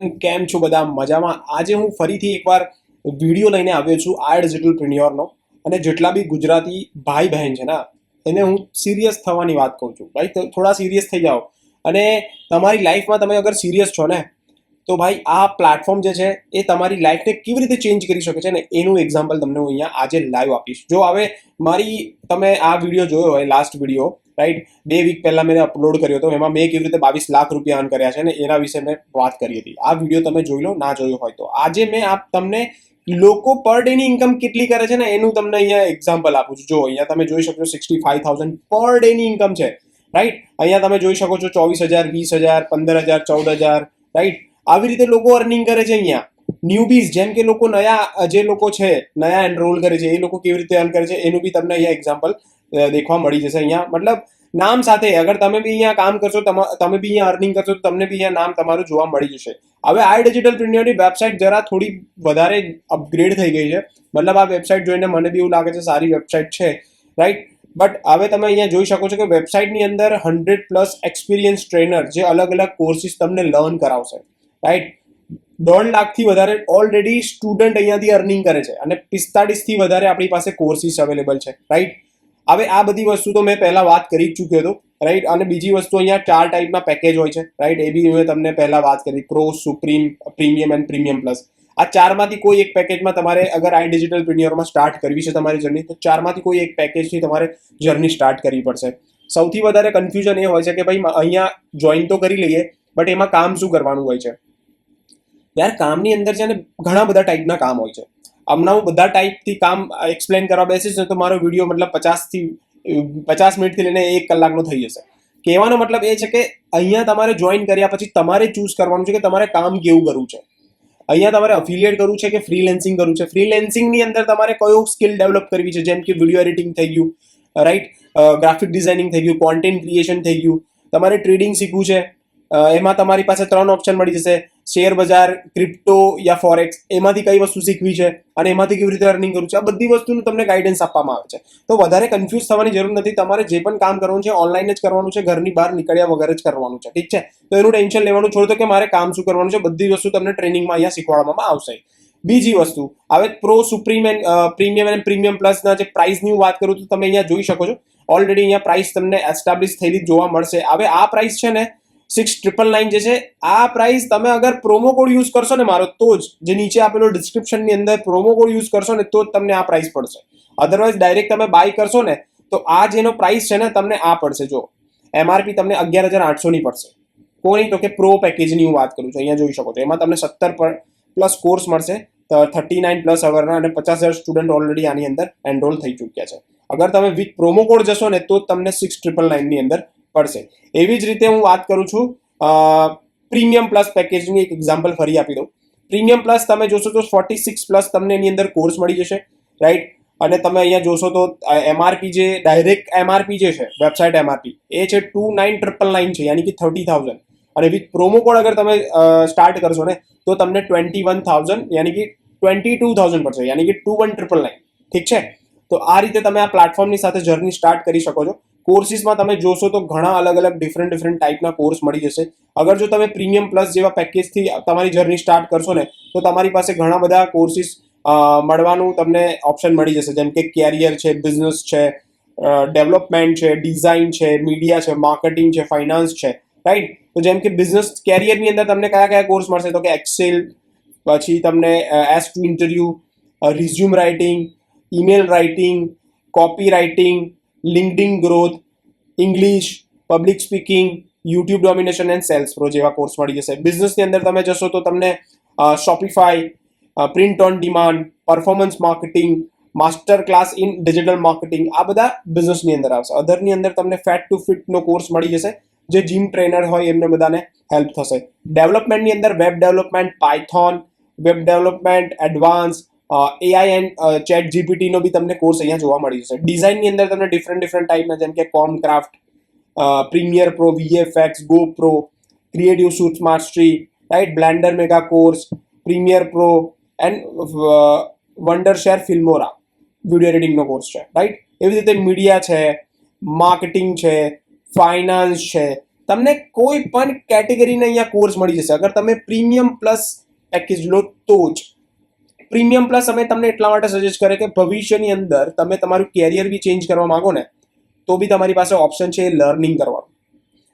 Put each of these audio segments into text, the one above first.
કેમ છો બધા મજામાં? આજે હું ફરીથી એકવાર વિડીયો લઈને આવ્યો છું આ ડિજિટલ પ્રિન્યોરનો. અને જેટલા બી ગુજરાતી ભાઈ બહેન છે ને એને હું સિરિયસ થવાની વાત કહું છું. ભાઈ થોડા સિરિયસ થઈ જાઓ. અને તમારી લાઈફમાં તમે અગર સિરિયસ છો ને તો ભાઈ આ પ્લેટફોર્મ જે છે એ તમારી લાઈફને કેવી રીતે ચેન્જ કરી શકે છે ને એનું એક્ઝામ્પલ તમને હું અહીંયા આજે લાઈવ આપીશ. જો હવે તમે આ વિડીયો જોયો હોય, લાસ્ટ વિડીયો રાઈટ, 2 વીક પહેલા મેં અપલોડ કર્યો હતો. એમાં મેં કેવી રીતે 22 લાખ રૂપિયા અર્ન કર્યા છે ને એના વિશે મેં વાત કરી હતી. આ વિડીયો તમે જોઈ લો, ના જોયો હોય તો. આજે મેં તમને લોકો પર ડેની ઇન્કમ કેટલી કરે છે ને એનું તમને અહીંયા એક્ઝામ્પલ આપું છું. જો અહીંયા તમે જોઈ શકો છો 65,000 પર ડેની ઇન્કમ છે રાઈટ. અહીંયા તમે જોઈ શકો છો 24,000, 20,000, 15,000, 14,000 રાઈટ. આવી રીતે લોકો અર્નિંગ કરે છે અહીંયા. ન્યૂબીઝ જેમ કે લોકો જે લોકો છે નયા એનરોલ કરે છે એ લોકો કેવી રીતે અર્ન કરે છે એનું બી તમને અહીંયા એક્ઝામ્પલ દેખવા મળી જશે. અહીંયા મતલબ નામ સાથે અગર તમે બી અહીંયા કામ કરશો, તમે બી અહીંયા અર્નિંગ કરશો તો તમને બી અહીંયા નામ તમારું જોવા મળી જશે. હવે આ ડિજિટલ પ્રિન્યોરની વેબસાઇટ જરા થોડી વધારે અપગ્રેડ થઈ ગઈ છે. મતલબ આ વેબસાઇટ જોઈને મને બી એવું લાગે છે સારી વેબસાઇટ છે રાઈટ. બટ હવે તમે અહીંયા જોઈ શકો છો કે વેબસાઇટની અંદર 100+ એક્સપિરિયન્સ ટ્રેનર જે અલગ અલગ કોર્સિસ તમને લર્ન કરાવશે રાઈટ. 1.5 લાખથી વધારે ઓલરેડી સ્ટુડન્ટ અહીંયાથી અર્નિંગ કરે છે અને 45થી વધારે આપણી પાસે કોર્સિસ અવેલેબલ છે રાઈટ. હવે આ બધી વસ્તુ તો મેં પહેલા વાત કરી જ ચૂક્યો હતો રાઈટ. અને બીજી વસ્તુ અહીંયા 4 ટાઈપના પેકેજ હોય છે રાઈટ. એ બી મેં તમને પહેલા વાત કરી: pro, supreme, premium and premium plus. આ 4માંથી કોઈ એક પેકેજમાં તમારે અગર આ ડિજિટલ પ્રિન્યોરમાં સ્ટાર્ટ કરવી છે તમારી જર્ની, તો 4માંથી કોઈ એક પેકેજથી તમારે જર્ની સ્ટાર્ટ કરવી પડશે. સૌથી વધારે કન્ફ્યુઝન એ હોય છે કે ભાઈ અહીંયા જોઈન તો કરી લઈએ બટ એમાં કામ શું કરવાનું હોય છે. યાર કામની અંદર છે ને ઘણા બધા ટાઈપના કામ હોય છે. હમણાં હું બધા ટાઈપથી કામ એક્સપ્લેન કરવા બેસીશ ને તો મારો વિડીયો મતલબ 50 મિનિટથી લઈને 1 કલાકનો થઈ જશે. કહેવાનો મતલબ એ છે કે અહીંયા તમારે જોઈન કર્યા પછી તમારે ચૂઝ કરવાનું છે કે તમારે કામ કેવું કરવું છે. અહીંયા તમારે અફિલિયેટ કરવું છે કે ફ્રીલેન્સિંગ કરવું છે. ફ્રીલેન્સિંગની અંદર તમારે કયો સ્કિલ ડેવલપ કરવી છે, જેમ કે વિડીયો એડિટિંગ થઈ ગયું રાઈટ, ગ્રાફિક ડિઝાઇનિંગ થઈ ગયું, કોન્ટેન્ટ ક્રિએશન થઈ ગયું, તમારે ટ્રેડિંગ શીખવું છે. એમાં તમારી પાસે 3 ઓપ્શન મળી જશે: શેર બજાર, ક્રિપ્ટો યા ફોરેક્સ. એમાંથી કઈ વસ્તુ શીખવી છે અને એમાંથી કેવી રીતે અર્નિંગ કરવું છે, આ બધી વસ્તુનું તમને ગાઈડન્સ આપવામાં આવે છે. તો વધારે કન્ફ્યુઝ થવાની જરૂર નથી. તમારે જે પણ કામ કરવાનું છે ઓનલાઈન જ કરવાનું છે, ઘરની બહાર નીકળ્યા વગર જ કરવાનું છે. ઠીક છે? તો એનું ટેન્શન લેવાનું છોડ દો કે મારે કામ શું કરવાનું છે. બધી વસ્તુ તમને ટ્રેનિંગમાં અહીંયા શીખવાડવામાં આવશે. બીજી વસ્તુ, હવે પ્રો, સુપ્રીમ એન્ડ પ્રીમિયમ અને પ્રીમિયમ પ્લસના જે પ્રાઇસની વાત કરું તો તમે અહીંયા જોઈ શકો છો ઓલરેડી અહીંયા પ્રાઇસ તમને એસ્ટાબ્લિશ થયેલી જોવા મળશે. હવે આ પ્રાઇસ છે ને 6,999 જે છે, આ પ્રાઇસ તમે અગર પ્રોમો કોડ યુઝ કરશો ને મારો, તો જ, જે નીચે આપેલો ડિસ્ક્રિપ્શનની અંદર પ્રોમો કોડ યુઝ કરશો ને તો જ તમને આ પ્રાઇસ પડશે. અધરવાઇઝ ડાયરેક્ટ તમે બાય કરશો ને તો આ જેનો પ્રાઇસ છે ને તમને આ પડશે. જો એમઆરપી તમને 11,800 પડશે. કોની? તો કે પ્રો પેકેજની હું વાત કરું છું. અહીંયા જોઈ શકો છો એમાં તમને 17+ કોર્સ મળશે, 39+ અવરના, અને 50,000 સ્ટુડન્ટ ઓલરેડી આની અંદર એનરોલ થઈ ચૂક્યા છે. અગર તમે વિથ પ્રોમો કોડ જશો ને તો તમને 6,999 ની અંદર પડશે. એવી જ રીતે હું વાત કરું છું પ્રીમિયમ પ્લસ પેકેજની. એક એક્ઝામ્પલ ફરી આપી દઉં. પ્રીમિયમ પ્લસ તમે જોશો તો 46+ તમને એની અંદર કોર્સ મળી જશે રાઈટ. અને તમે અહીંયા જોશો તો એમઆરપી, જે ડાયરેક્ટ એમઆરપી જે છે વેબસાઇટ એમઆરપી, એ છે 29,999 છે, યાની કે 30,000. અને વિથ પ્રોમો કોડ અગર તમે સ્ટાર્ટ કરશો ને તો તમને 21,000 યાની કે 22,000 પડશે, યાની કે 21,999. ઠીક છે? તો આ રીતે તમે આ પ્લેટફોર્મની સાથે જર્ની સ્ટાર્ટ કરી શકો છો. કોર્સિસમાં તમે જોશો તો ઘણા અલગ અલગ ડિફરન્ટ ટાઈપના કોર્સ મળી જશે. અગર જો તમે પ્રીમિયમ પ્લસ જેવા પેકેજથી તમારી જર્ની સ્ટાર્ટ કરશો ને તો તમારી પાસે ઘણા બધા કોર્સિસ મળવાનું તમને ઓપ્શન મળી જશે, જેમ કે કેરિયર છે, બિઝનેસ છે, ડેવલપમેન્ટ છે, ડિઝાઇન છે, મીડિયા છે, માર્કેટિંગ છે, ફાઇનાન્સ છે રાઈટ. તો જેમ કે બિઝનેસ કેરિયરની અંદર તમને કયા કયા કોર્સ મળશે? તો કે એક્સેલ, પછી તમને S2 interview, resume writing, email writing, copy writing, LinkedIn growth, English, public speaking, YouTube domination and sales pro જેવા કોર્સ મળી જશે. બિઝનેસની અંદર તમે જશો તો તમને Shopify, print on demand, performance marketing, master class in digital marketing, આ બધા બિઝનેસની અંદર આવશે. અધરની અંદર તમને ફેટ ટુ ફિટનો કોર્સ મળી જશે, જે જીમ ટ્રેનર હોય એમને બધાને હેલ્પ થશે. ડેવલપમેન્ટની અંદર web development, Python, web development advance, AI and chat જીપીટીનો બી તમને કોર્સ અહીંયા જોવા મળી જશે. ડિઝાઇનની અંદર તમને ડિફરન્ટ ટાઈપના, જેમ કે Comcraft, Premiere Pro, VFX, GoPro, creative suite mastery right, Blender mega course, Premiere Pro and Wondershare Filmora video એડિટિંગનો કોર્સ છે રાઈટ. એવી રીતે મીડિયા છે, માર્કેટિંગ છે, ફાઇનાન્સ છે, તમને કોઈ પણ કેટેગરીના અહીંયા કોર્સ મળી જશે. અગર તમે પ્રીમિયમ પ્લસ પેકેજ લો તો જ. પ્રીમિયમ પ્લસ અમે તમને એટલા માટે સજેસ્ટ કરે કે ભવિષ્યની અંદર તમે તમારું કેરિયર બી ચેન્જ કરવા માંગો ને તો બી તમારી પાસે ઓપ્શન છે લર્નિંગ કરવાનું.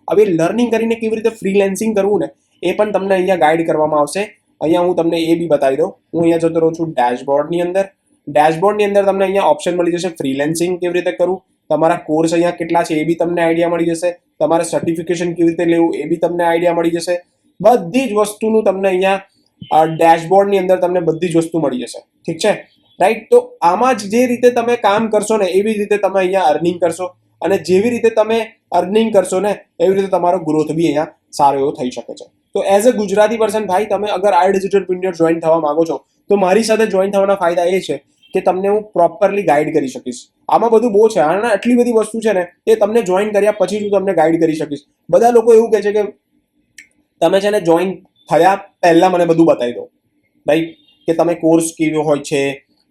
હવે લર્નિંગ કરીને કેવી રીતે ફ્રીલેન્સિંગ કરવું ને એ પણ તમને અહીંયા ગાઈડ કરવામાં આવશે. અહીંયા હું તમને એ બી બતાવી દઉં. હું અહીંયા જતો રહું છું ડેશબોર્ડની અંદર. ડેશબોર્ડની અંદર તમને અહીંયા ઓપ્શન મળી જશે ફ્રીલેન્સિંગ કેવી રીતે કરવું, તમારા કોર્સ અહીંયા કેટલા છે એ બી તમને આઈડિયા મળી જશે, તમારે સર્ટિફિકેશન કેવી રીતે લેવું એ બી તમને આઈડિયા મળી જશે. બધી જ વસ્તુનું તમને અહીંયા ડેશબોર્ડની અંદર તમને બધી જ વસ્તુ મળી જશે. ઠીક છે, રાઈટ. તો આમાં જ જે રીતે તમે કામ કરશો ને એવી રીતે તમે અહીંયા અર્નિંગ કરશો, અને જેવી રીતે તમે અર્નિંગ કરશો ને એવી રીતે તમારો ગ્રોથ બી અહીંયા સારો એવો થઈ શકે છે. તો એઝ અ ગુજરાતી પર્સન ભાઈ તમે અગર આ ડિજિટલ પ્રિન્ટર જોઈન થવા માંગો છો તો મારી સાથે જોઈન થવાના ફાયદા એ છે કે તમને હું પ્રોપરલી ગાઈડ કરી શકીશ. આમાં બધું બહુ છે, આના આટલી બધી વસ્તુ છે ને એ તમને જોઈન કર્યા પછી હું તમને ગાઈડ કરી શકીશ. બધા લોકો એવું કહે છે કે તમે છે ને જોઈન થયા પહેલા મને બધું બતાવી દો, રાઈટ, કે તમે કોર્સ કેવો હોય છે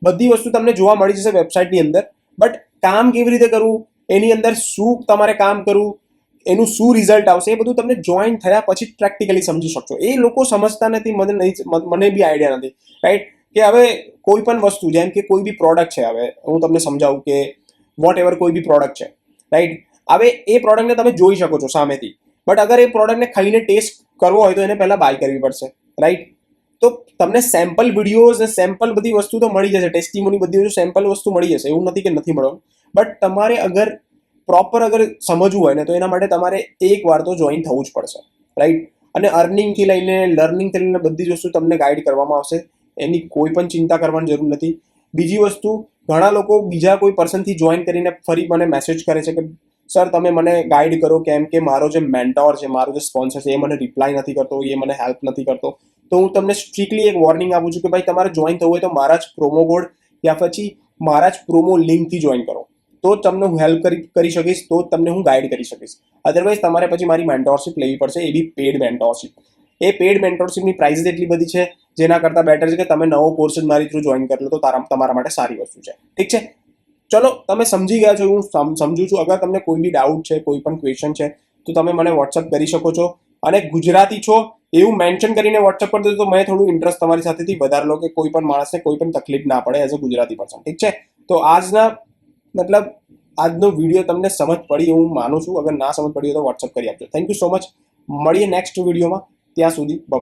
બધી વસ્તુ તમને જોવા મળી જશે વેબસાઇટની અંદર. બટ કામ કેવી રીતે કરવું, એની અંદર શું તમારે કામ કરવું, એનું શું રિઝલ્ટ આવશે એ બધું તમને જોઈન થયા પછી પ્રેક્ટિકલી સમજી શકશો. એ લોકો સમજતા નથી, મને બી આઈડિયા નથી, રાઈટ. કે હવે કોઈ પણ વસ્તુ જેમ કે કોઈ બી પ્રોડક્ટ છે, હવે હું તમને સમજાવું કે વોટ એવર કોઈ બી પ્રોડક્ટ છે, રાઈટ. હવે એ પ્રોડક્ટને તમે જોઈ શકો છો સામેથી, બટ અગર એ પ્રોડક્ટને ખાઈને ટેસ્ટ કરવો હોય તો એને પહેલા બાય કરવી પડશે, રાઈટ. તો તમને સેમ્પલ વિડીયોઝ ને સેમ્પલ બધી વસ્તુ તો મળી જશે, ટેસ્ટિમોની બધી સેમ્પલ વસ્તુ મળી જશે, એવું નથી કે નથી મળવાનું. બટ તમારે અગર પ્રોપર અગર સમજવું હોય ને તો એના માટે તમારે એકવાર તો જોઈન થવું જ પડશે, રાઈટ. અને અર્નિંગથી લઈને લર્નિંગથી લઈને બધી જ વસ્તુ તમને ગાઈડ કરવામાં આવશે, એની કોઈ પણ ચિંતા કરવાની જરૂર નથી. બીજી વસ્તુ, ઘણા લોકો બીજા કોઈ પર્સનથી જોઈન કરીને ફરી મને મેસેજ કરે છે કે સર તમે મને ગાઈડ કરો, કેમ કે મારો જે મેન્ટોર છે, મારો જે સ્પોન્સર છે એ મને રિપ્લાય નથી કરતો, એ મને હેલ્પ નથી કરતો. તો હું તમને સ્ટ્રિક્ટલી એક વોર્નિંગ આપું છું કે ભાઈ તમારે જોઈન થવું હોય તો મારા જ પ્રોમો કોડ યા પછી મારા જ પ્રોમો લિંકથી જોઈન કરો, તો જ તમને હું હેલ્પ કરી શકીશ, તો જ તમને હું ગાઈડ કરી શકીશ. અધરવાઇઝ તમારે પછી મારી મેન્ટોરશિપ લેવી પડશે, એ બી પેડ મેન્ટોરશિપ. એ પેડ મેન્ટોરશિપની પ્રાઇસ એટલી બધી છે જેના કરતાં બેટર છે કે તમે નવો કોર્સ જ મારી થ્રુ જોઈન કરી લો તો તમારા માટે સારી વસ્તુ છે. ઠીક છે, ચલો તમે સમજી ગયા છો, હું સમજુ છું. અગર તમને કોઈ બી ડાઉટ છે, કોઈ પણ ક્વેશ્ચન છે તો તમે મને વોટ્સઅપ કરી શકો છો. અને ગુજરાતી છો એવું મેન્શન કરીને વોટ્સઅપ કરી દો તો મેં થોડું ઇન્ટરેસ્ટ તમારી સાથેથી વધારે લો કે કોઈ પણ માણસને કોઈ પણ તકલીફ ના પડે એઝ અ ગુજરાતી પર્સન. ઠીક છે, તો આજનો વિડીયો તમને સમજ પડી હું માનું છું. અગર ના સમજ પડી હોય તો વોટ્સઅપ કરી આપજો. Thank you so much. મળીએ નેક્સ્ટ વિડીયોમાં. ત્યાં સુધી